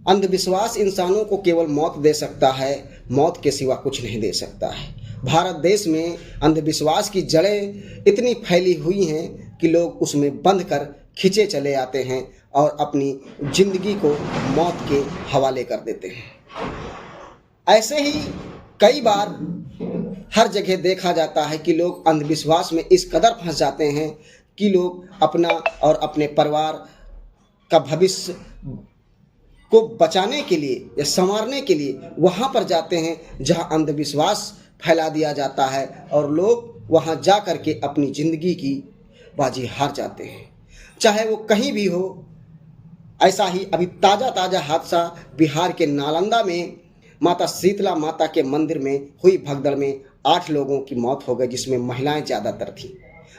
अंधविश्वास इंसानों को केवल मौत दे सकता है, मौत के सिवा कुछ नहीं दे सकता है। भारत देश में अंधविश्वास की जड़ें इतनी फैली हुई हैं कि लोग उसमें बंध कर खींचे चले आते हैं और अपनी जिंदगी को मौत के हवाले कर देते हैं। ऐसे ही कई बार हर जगह देखा जाता है कि लोग अंधविश्वास में इस कदर फंस जाते हैं कि लोग अपना और अपने परिवार का भविष्य को बचाने के लिए या संवारने के लिए वहाँ पर जाते हैं जहाँ अंधविश्वास फैला दिया जाता है और लोग वहाँ जा कर के अपनी ज़िंदगी की बाजी हार जाते हैं, चाहे वो कहीं भी हो। ऐसा ही अभी ताज़ा हादसा बिहार के नालंदा में माता शीतला माता के मंदिर में हुई भगदड़ में 8 लोगों की मौत हो गई, जिसमें महिलाएं ज़्यादातर थीं।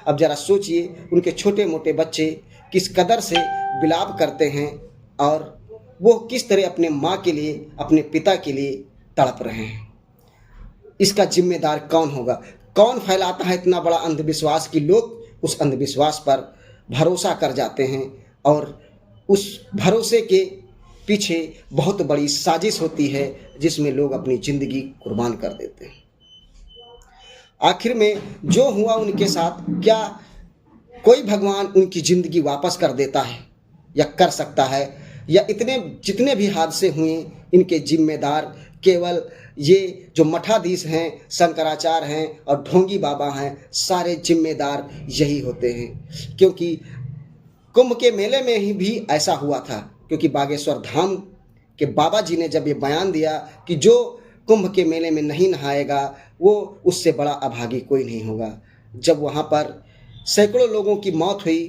अब ज़रा सोचिए उनके छोटे मोटे बच्चे किस कदर से विलाप करते हैं और वो किस तरह अपने माँ के लिए, अपने पिता के लिए तड़प रहे हैं। इसका जिम्मेदार कौन होगा? कौन फैलाता है इतना बड़ा अंधविश्वास कि लोग उस अंधविश्वास पर भरोसा कर जाते हैं और उस भरोसे के पीछे बहुत बड़ी साजिश होती है जिसमें लोग अपनी ज़िंदगी कुर्बान कर देते हैं। आखिर में जो हुआ उनके साथ, क्या कोई भगवान उनकी ज़िंदगी वापस कर देता है या कर सकता है? या जितने भी हादसे हुए इनके जिम्मेदार केवल ये जो मठाधीश हैं, शंकराचार्य हैं और ढोंगी बाबा हैं, सारे जिम्मेदार यही होते हैं। क्योंकि कुंभ के मेले में ही भी ऐसा हुआ था, क्योंकि बागेश्वर धाम के बाबा जी ने जब ये बयान दिया कि जो कुंभ के मेले में नहीं नहाएगा वो उससे बड़ा अभागी कोई नहीं होगा। जब वहाँ पर सैकड़ों लोगों की मौत हुई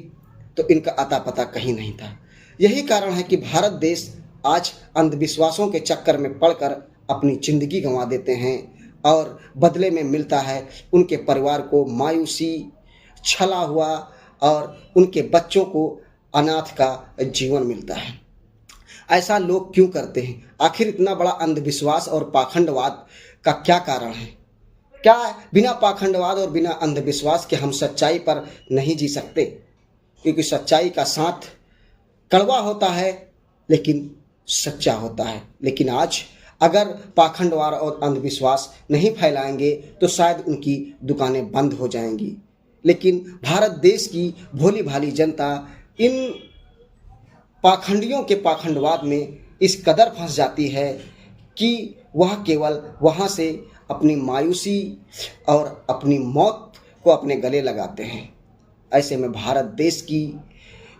तो इनका अता पता कहीं नहीं था। यही कारण है कि भारत देश आज अंधविश्वासों के चक्कर में पड़कर अपनी ज़िंदगी गंवा देते हैं और बदले में मिलता है उनके परिवार को मायूसी, छला हुआ और उनके बच्चों को अनाथ का जीवन मिलता है। ऐसा लोग क्यों करते हैं? आखिर इतना बड़ा अंधविश्वास और पाखंडवाद का क्या कारण है? क्या बिना पाखंडवाद और बिना अंधविश्वास के हम सच्चाई पर नहीं जी सकते? क्योंकि सच्चाई का साथ कड़वा होता है लेकिन सच्चा होता है। लेकिन आज अगर पाखंडवाद और अंधविश्वास नहीं फैलाएंगे तो शायद उनकी दुकानें बंद हो जाएंगी। लेकिन भारत देश की भोली भाली जनता इन पाखंडियों के पाखंडवाद में इस कदर फंस जाती है कि वह केवल वहाँ से अपनी मायूसी और अपनी मौत को अपने गले लगाते हैं। ऐसे में भारत देश की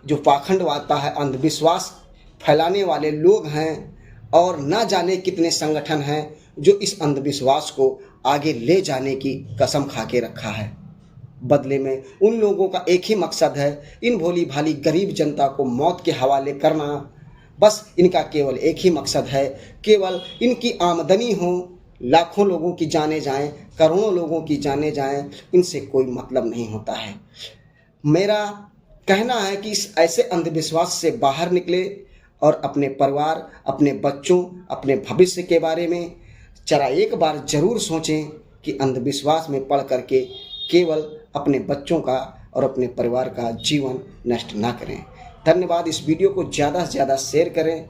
जो पाखंडवादता है, अंधविश्वास फैलाने वाले लोग हैं और ना जाने कितने संगठन हैं जो इस अंधविश्वास को आगे ले जाने की कसम खा के रखा है। बदले में उन लोगों का एक ही मकसद है, इन भोली भाली गरीब जनता को मौत के हवाले करना। बस इनका केवल एक ही मकसद है, केवल इनकी आमदनी हो, लाखों लोगों की जाने जाएं, करोड़ों लोगों की जाने जाएं, इनसे कोई मतलब नहीं होता है। मेरा कहना है कि इस ऐसे अंधविश्वास से बाहर निकले और अपने परिवार, अपने बच्चों, अपने भविष्य के बारे में जरा एक बार ज़रूर सोचें कि अंधविश्वास में पड़ करके केवल अपने बच्चों का और अपने परिवार का जीवन नष्ट ना करें। धन्यवाद। इस वीडियो को ज़्यादा से ज़्यादा शेयर करें।